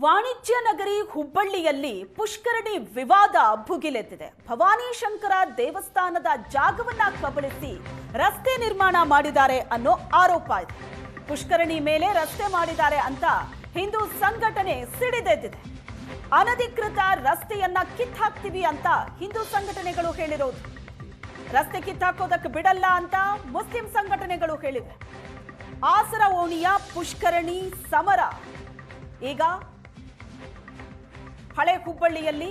ವಾಣಿಜ್ಯ ನಗರಿ ಹುಬ್ಬಳ್ಳಿಯಲ್ಲಿ ಪುಷ್ಕರಣಿ ವಿವಾದ ಭುಗಿಲೆದ್ದಿದೆ. ಭವಾನಿ ಶಂಕರ ದೇವಸ್ಥಾನದ ಜಾಗವನ್ನ ಕಬಳಿಸಿ ರಸ್ತೆ ನಿರ್ಮಾಣ ಮಾಡಿದ್ದಾರೆ ಅನ್ನೋ ಆರೋಪ ಇದೆ. ಪುಷ್ಕರಣಿ ಮೇಲೆ ರಸ್ತೆ ಮಾಡಿದ್ದಾರೆ ಅಂತ ಹಿಂದೂ ಸಂಘಟನೆ ಸಿಡಿದೆದ್ದಿದೆ. ಅನಧಿಕೃತ ರಸ್ತೆಯನ್ನ ಕಿತ್ತಾಕ್ತೀವಿ ಅಂತ ಹಿಂದೂ ಸಂಘಟನೆಗಳು ಹೇಳಿರೋದು. ರಸ್ತೆ ಕಿತ್ತಾಕೋದಕ್ಕೆ ಬಿಡಲ್ಲ ಅಂತ ಮುಸ್ಲಿಂ ಸಂಘಟನೆಗಳು ಹೇಳಿವೆ. ಆಸರ ಓಣಿಯ ಪುಷ್ಕರಣಿ ಸಮರ ಈಗ ಹಳೆ ಹುಬ್ಬಳ್ಳಿಯಲ್ಲಿ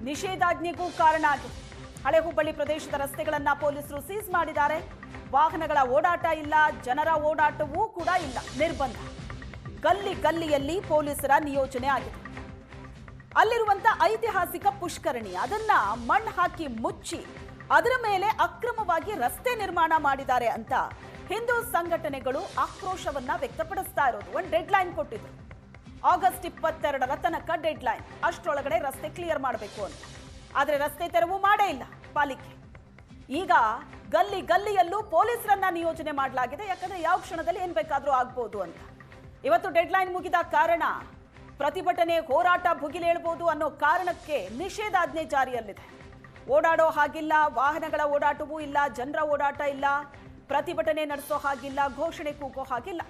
ನಿಷೇಧಾಜ್ಞೆಗೂ ಕಾರಣ ಆಗಿದೆ. ಹಳೆ ಹುಬ್ಬಳ್ಳಿ ಪ್ರದೇಶದ ರಸ್ತೆಗಳನ್ನ ಪೊಲೀಸರು ಸೀಸ್ ಮಾಡಿದ್ದಾರೆ. ವಾಹನಗಳ ಓಡಾಟ ಇಲ್ಲ, ಜನರ ಓಡಾಟವೂ ಕೂಡ ಇಲ್ಲ, ನಿರ್ಬಂಧ. ಗಲ್ಲಿ ಗಲ್ಲಿಯಲ್ಲಿ ಪೊಲೀಸರ ನಿಯೋಜನೆ ಆಗಿದೆ. ಅಲ್ಲಿರುವಂತ ಐತಿಹಾಸಿಕ ಪುಷ್ಕರಣಿ ಅದನ್ನ ಮಣ್ಣು ಹಾಕಿ ಮುಚ್ಚಿ ಅದರ ಮೇಲೆ ಅಕ್ರಮವಾಗಿ ರಸ್ತೆ ನಿರ್ಮಾಣ ಮಾಡಿದ್ದಾರೆ ಅಂತ ಹಿಂದೂ ಸಂಘಟನೆಗಳು ಆಕ್ರೋಶವನ್ನ ವ್ಯಕ್ತಪಡಿಸ್ತಾ ಇರೋದು. ಒಂದು ಡೆಡ್ ಲೈನ್ ಕೊಟ್ಟಿದ್ರು. ಆಗಸ್ಟ್ 22ರ ತನಕ ಡೆಡ್ ಲೈನ್, ಅಷ್ಟರೊಳಗಡೆ ರಸ್ತೆ ಕ್ಲಿಯರ್ ಮಾಡಬೇಕು ಅಂತ. ಆದರೆ ರಸ್ತೆ ತೆರವು ಮಾಡೇ ಇಲ್ಲ ಪಾಲಿಕೆ. ಈಗ ಗಲ್ಲಿ ಗಲ್ಲಿಯಲ್ಲೂ ಪೊಲೀಸರನ್ನ ನಿಯೋಜನೆ ಮಾಡಲಾಗಿದೆ. ಯಾಕಂದ್ರೆ ಯಾವ ಕ್ಷಣದಲ್ಲಿ ಏನ್ ಬೇಕಾದ್ರೂ ಆಗ್ಬೋದು ಅಂತ. ಇವತ್ತು ಡೆಡ್ ಲೈನ್ ಮುಗಿದ ಕಾರಣ ಪ್ರತಿಭಟನೆ ಹೋರಾಟ ಭುಗಿಲೇಳಬಹುದು ಅನ್ನೋ ಕಾರಣಕ್ಕೆ ನಿಷೇಧಾಜ್ಞೆ ಜಾರಿಯಲ್ಲಿದೆ. ಓಡಾಡೋ ಹಾಗಿಲ್ಲ, ವಾಹನಗಳ ಓಡಾಟವೂ ಇಲ್ಲ, ಜನರ ಓಡಾಟ ಇಲ್ಲ, ಪ್ರತಿಭಟನೆ ನಡೆಸೋ ಹಾಗಿಲ್ಲ, ಘೋಷಣೆ ಕೂಗೋ ಹಾಗಿಲ್ಲ.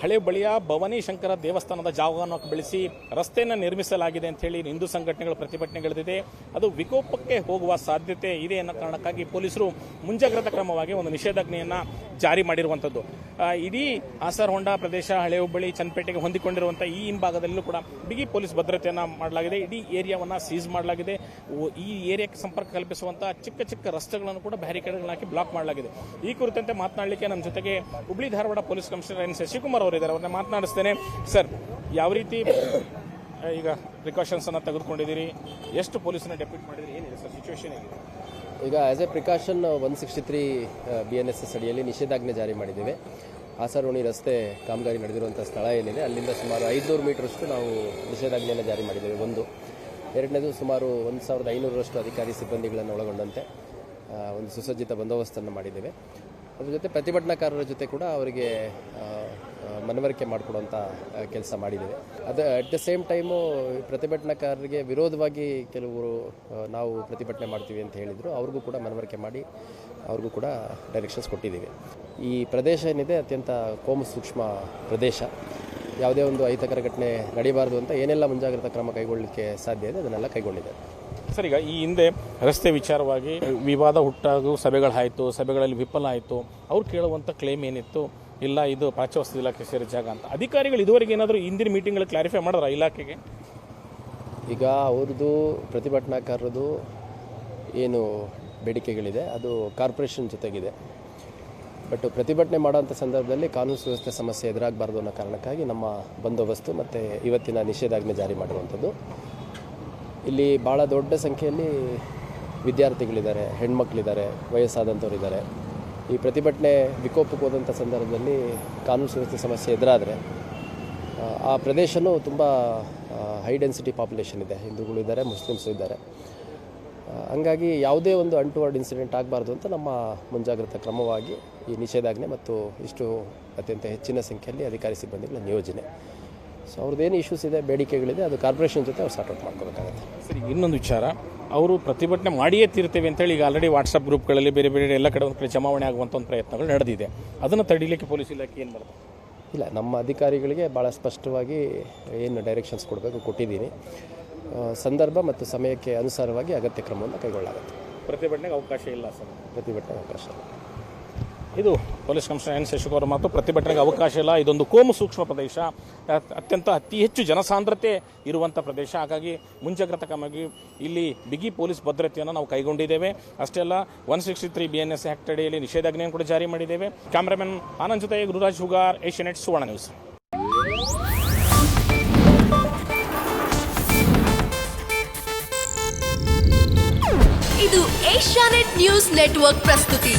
ಹಳೆ ಬಳಿಯ ಭವಾನಿ ಶಂಕರ ದೇವಸ್ಥಾನದ ಜಾಗವನ್ನು ಬೆಳೆಸಿ ರಸ್ತೆಯನ್ನು ನಿರ್ಮಿಸಲಾಗಿದೆ ಅಂತ ಹೇಳಿ ಹಿಂದೂ ಸಂಘಟನೆಗಳು ಪ್ರತಿಭಟನೆಗಳಿದೆ. ಅದು ವಿಕೋಪಕ್ಕೆ ಹೋಗುವ ಸಾಧ್ಯತೆ ಇದೆ ಅನ್ನೋ ಕಾರಣಕ್ಕಾಗಿ ಪೊಲೀಸರು ಮುಂಜಾಗ್ರತಾ ಕ್ರಮವಾಗಿ ಒಂದು ನಿಷೇಧಾಜ್ಞೆಯನ್ನ ಜಾರಿ ಮಾಡಿರುವಂಥದ್ದು. ಇಡೀ ಆಸರಹೊಂಡ ಪ್ರದೇಶ, ಹಳೆ ಹುಬ್ಬಳ್ಳಿ, ಚನ್ನಪೇಟೆಗೆ ಹೊಂದಿಕೊಂಡಿರುವಂತಹ ಈ ಹಿಂಭಾಗದಲ್ಲೂ ಕೂಡ ಬಿಗಿ ಪೊಲೀಸ್ ಭದ್ರತೆಯನ್ನ ಮಾಡಲಾಗಿದೆ. ಇಡೀ ಏರಿಯಾವನ್ನ ಸೀಸ್ ಮಾಡಲಾಗಿದೆ. ಈ ಏರಿಯಾಕ್ಕೆ ಸಂಪರ್ಕ ಕಲ್ಪಿಸುವಂತಹ ಚಿಕ್ಕ ಚಿಕ್ಕ ರಸ್ತೆಗಳನ್ನು ಕೂಡ ಬ್ಯಾರಿಕೇಡ್ಗಳನ್ನು ಹಾಕಿ ಬ್ಲಾಕ್ ಮಾಡಲಾಗಿದೆ. ಈ ಕುರಿತಂತೆ ಮಾತನಾಡಲಿಕ್ಕೆ ನಮ್ಮ ಜೊತೆಗೆ Hubballi Dharwad police commissioner N Shashikumar ಅವರಿದ್ದಾರೆ. ಅವ್ರನ್ನ ಮಾತನಾಡಿಸ್ತೇನೆ. ಸರ್, ಯಾವ ರೀತಿ ಈಗ ಪ್ರಿಕಾಷನ್ಸ್ ಅನ್ನ ತೆಗೆದುಕೊಂಡಿದ್ದೀರಿ? ಎಷ್ಟು ಪೊಲೀಸನ್ನ ಡೆಪ್ಯೂಟ್ ಮಾಡಿದ್ರಿ? ಏನಿದೆ ಸರ್ ಸಿಚುವೇಶನ್? ಈಗ ಆಸ್ ಎ ಪ್ರಿಕಾಷನ್ 163 BNSS ಅಡಿಯಲ್ಲಿ ನಿಷೇಧಾಜ್ಞೆ ಜಾರಿ ಮಾಡಿದ್ದೇವೆ. ಆಸರೋಣಿ ರಸ್ತೆ ಕಾಮಗಾರಿ ನಡೆದಿರುವಂಥ ಸ್ಥಳ ಏನಿದೆ ಅಲ್ಲಿಂದ ಸುಮಾರು 500 ಮೀಟರ್ಷ್ಟು ನಾವು ನಿಷೇಧಾಜ್ಞೆಯನ್ನು ಜಾರಿ ಮಾಡಿದ್ದೇವೆ. ಎರಡನೇದು ಸುಮಾರು 1500ರಷ್ಟು ಅಧಿಕಾರಿ ಸಿಬ್ಬಂದಿಗಳನ್ನು ಒಳಗೊಂಡಂತೆ ಒಂದು ಸುಸಜ್ಜಿತ ಬಂದೋಬಸ್ತನ್ನು ಮಾಡಿದ್ದೇವೆ. ಅದ್ರ ಜೊತೆ ಪ್ರತಿಭಟನಾಕಾರರ ಜೊತೆ ಕೂಡ ಅವರಿಗೆ ಮನವರಿಕೆ ಮಾಡಿಕೊಡುವಂಥ ಕೆಲಸ ಮಾಡಿದ್ದೇವೆ. ಅದು ಅಟ್ ದ ಸೇಮ್ ಟೈಮು ಪ್ರತಿಭಟನಾಕಾರರಿಗೆ ವಿರೋಧವಾಗಿ ಕೆಲವರು ನಾವು ಪ್ರತಿಭಟನೆ ಮಾಡ್ತೀವಿ ಅಂತ ಹೇಳಿದರು. ಅವ್ರಿಗೂ ಕೂಡ ಮನವರಿಕೆ ಮಾಡಿ ಅವ್ರಿಗೂ ಕೂಡ ಡೈರೆಕ್ಷನ್ಸ್ ಕೊಟ್ಟಿದ್ದೀವಿ. ಈ ಪ್ರದೇಶ ಏನಿದೆ ಅತ್ಯಂತ ಕೋಮು ಸೂಕ್ಷ್ಮ ಪ್ರದೇಶ. ಯಾವುದೇ ಒಂದು ಅಹಿತಕರ ಘಟನೆ ನಡೀಬಾರ್ದು ಅಂತ ಏನೆಲ್ಲ ಮುಂಜಾಗ್ರತಾ ಕ್ರಮ ಕೈಗೊಳ್ಳಲಿಕ್ಕೆ ಸಾಧ್ಯ ಇದೆ ಅದನ್ನೆಲ್ಲ ಕೈಗೊಂಡಿದೆ. ಸರ್, ಈಗ ಈ ಹಿಂದೆ ರಸ್ತೆ ವಿಚಾರವಾಗಿ ವಿವಾದ ಹುಟ್ಟಾಗೂ ಸಭೆಗಳಾಯಿತು, ಸಭೆಗಳಲ್ಲಿ ವಿಫಲ ಆಯಿತು. ಅವ್ರು ಕೇಳುವಂಥ ಕ್ಲೇಮ್ ಏನಿತ್ತು, ಇಲ್ಲ ಇದು ಪ್ರಾಚ್ಯವಸ್ತು ಇಲಾಖೆ ಸೇರಿದ ಜಾಗ ಅಂತ. ಅಧಿಕಾರಿಗಳು ಇದುವರೆಗೆ ಏನಾದರೂ ಹಿಂದಿನ ಮೀಟಿಂಗ್ಗಳು ಕ್ಲಾರಿಫೈ ಮಾಡಿದ್ರ ಇಲಾಖೆಗೆ? ಈಗ ಅವ್ರದ್ದು ಪ್ರತಿಭಟನಾಕಾರರದು ಏನು ಬೇಡಿಕೆಗಳಿದೆ ಅದು ಕಾರ್ಪೊರೇಷನ್ ಜೊತೆಗಿದೆ. ಬಟ್ ಪ್ರತಿಭಟನೆ ಮಾಡೋಂಥ ಸಂದರ್ಭದಲ್ಲಿ ಕಾನೂನು ಸುವ್ಯವಸ್ಥೆ ಸಮಸ್ಯೆ ಎದುರಾಗಬಾರ್ದು ಅನ್ನೋ ಕಾರಣಕ್ಕಾಗಿ ನಮ್ಮ ಬಂದೋಬಸ್ತು ಮತ್ತು ಇವತ್ತಿನ ನಿಷೇಧಾಜ್ಞೆ ಜಾರಿ ಮಾಡಿರುವಂಥದ್ದು. ಇಲ್ಲಿ ಭಾಳ ದೊಡ್ಡ ಸಂಖ್ಯೆಯಲ್ಲಿ ವಿದ್ಯಾರ್ಥಿಗಳಿದ್ದಾರೆ, ಹೆಣ್ಮಕ್ಳಿದ್ದಾರೆ, ವಯಸ್ಸಾದಂಥವ್ರಿದ್ದಾರೆ. ಈ ಪ್ರತಿಭಟನೆ ವಿಕೋಪಕ್ಕೆ ಹೋದಂಥ ಸಂದರ್ಭದಲ್ಲಿ ಕಾನೂನು ಸುವ್ಯವಸ್ಥೆ ಸಮಸ್ಯೆ ಎದುರಾದರೆ ಆ ಪ್ರದೇಶನೂ ತುಂಬ ಹೈ ಡೆನ್ಸಿಟಿ ಪಾಪ್ಯುಲೇಷನ್ ಇದೆ. ಹಿಂದೂಗಳಿದ್ದಾರೆ, ಮುಸ್ಲಿಮ್ಸು ಇದ್ದಾರೆ. ಹಂಗಾಗಿ ಯಾವುದೇ ಒಂದು ಅನ್ಟುವರ್ಡ್ ಇನ್ಸಿಡೆಂಟ್ ಆಗಬಾರ್ದು ಅಂತ ನಮ್ಮ ಮುಂಜಾಗ್ರತಾ ಕ್ರಮವಾಗಿ ಈ ನಿಷೇಧಾಜ್ಞೆ ಮತ್ತು ಇಷ್ಟು ಅತ್ಯಂತ ಹೆಚ್ಚಿನ ಸಂಖ್ಯೆಯಲ್ಲಿ ಅಧಿಕಾರಿ ಸಿಬ್ಬಂದಿಗಳ ನಿಯೋಜನೆ. ಸೊ ಅವ್ರದ್ದೇನು ಇಶ್ಯೂಸ್ ಇದೆ, ಬೇಡಿಕೆಗಳಿದೆ, ಅದು ಕಾರ್ಪೊರೇಷನ್ ಜೊತೆ ಅವ್ರು ಸಾರ್ಟ್ ಔಟ್ ಮಾಡ್ಕೋಬೇಕಾಗುತ್ತೆ. ಸರಿ, ಇನ್ನೊಂದು ವಿಚಾರ, ಅವರು ಪ್ರತಿಭಟನೆ ಮಾಡಿಯೇ ತೀರ್ತೇವೆ ಅಂತೇಳಿ ಈಗ ಆಲ್ರೆಡಿ ವಾಟ್ಸಪ್ ಗ್ರೂಪ್ಗಳಲ್ಲಿ ಬೇರೆ ಬೇರೆ ಎಲ್ಲ ಕಡೆ ಒಂದು ಕಡೆ ಜಮಾವಣೆ ಆಗುವಂಥ ಒಂದು ಪ್ರಯತ್ನಗಳು ನಡೆದಿದೆ. ಅದನ್ನು ತಡೀಲಿಕ್ಕೆ ಪೊಲೀಸ್ ಇಲಾಖೆ ಏನು ಮಾಡ್ತಾರೆ? ಇಲ್ಲ, ನಮ್ಮ ಅಧಿಕಾರಿಗಳಿಗೆ ಭಾಳ ಸ್ಪಷ್ಟವಾಗಿ ಏನು ಡೈರೆಕ್ಷನ್ಸ್ ಕೊಟ್ಟಿದ್ದೀನಿ. ಸಂದರ್ಭ ಮತ್ತು ಸಮಯಕ್ಕೆ ಅನುಸಾರವಾಗಿ ಅಗತ್ಯ ಕ್ರಮವನ್ನು ಕೈಗೊಳ್ಳಲಾಗುತ್ತೆ. ಪ್ರತಿಭಟನೆಗೆ ಅವಕಾಶ ಇಲ್ಲ ಸರ್? ಪ್ರತಿಭಟನೆಗೆ ಅವಕಾಶ ಇಲ್ಲ. ಇದು ಪೊಲೀಸ್ ಕಮಿಷನರ್ ಎನ್ ಶಶಿಕುಮಾರ್ ಮಾತು. ಪ್ರತಿಭಟನೆಗೆ ಅವಕಾಶ ಇಲ್ಲ. ಇದೊಂದು ಕೋಮು ಸೂಕ್ಷ್ಮ ಪ್ರದೇಶ, ಅತಿ ಹೆಚ್ಚು ಜನಸಾಂದ್ರತೆ ಇರುವಂಥ ಪ್ರದೇಶ. ಹಾಗಾಗಿ ಮುಂಜಾಗ್ರತಾ ಕ್ರಮವಾಗಿ ಇಲ್ಲಿ ಬಿಗಿ ಪೊಲೀಸ್ ಭದ್ರತೆಯನ್ನು ನಾವು ಕೈಗೊಂಡಿದ್ದೇವೆ. ಅಷ್ಟೇ ಅಲ್ಲ, 163 BNS ಆಕ್ಟ್ ಅಡಿಯಲ್ಲಿ ನಿಷೇಧಾಜ್ಞೆಯನ್ನು ಕೂಡ ಜಾರಿ ಮಾಡಿದ್ದೇವೆ. ಕ್ಯಾಮ್ರಾಮನ್ ಆನಂದ್ ಜೊತೆ ಗುರುರಾಜ್ ಹುಗಾರ್, ಏಷ್ಯಾನೆಟ್ ಸುವರ್ಣ ನ್ಯೂಸ್. ಇದು ಏಷ್ಯಾನೆಟ್ ನ್ಯೂಸ್ ನೆಟ್ವರ್ಕ್ ಪ್ರಸ್ತುತಿ.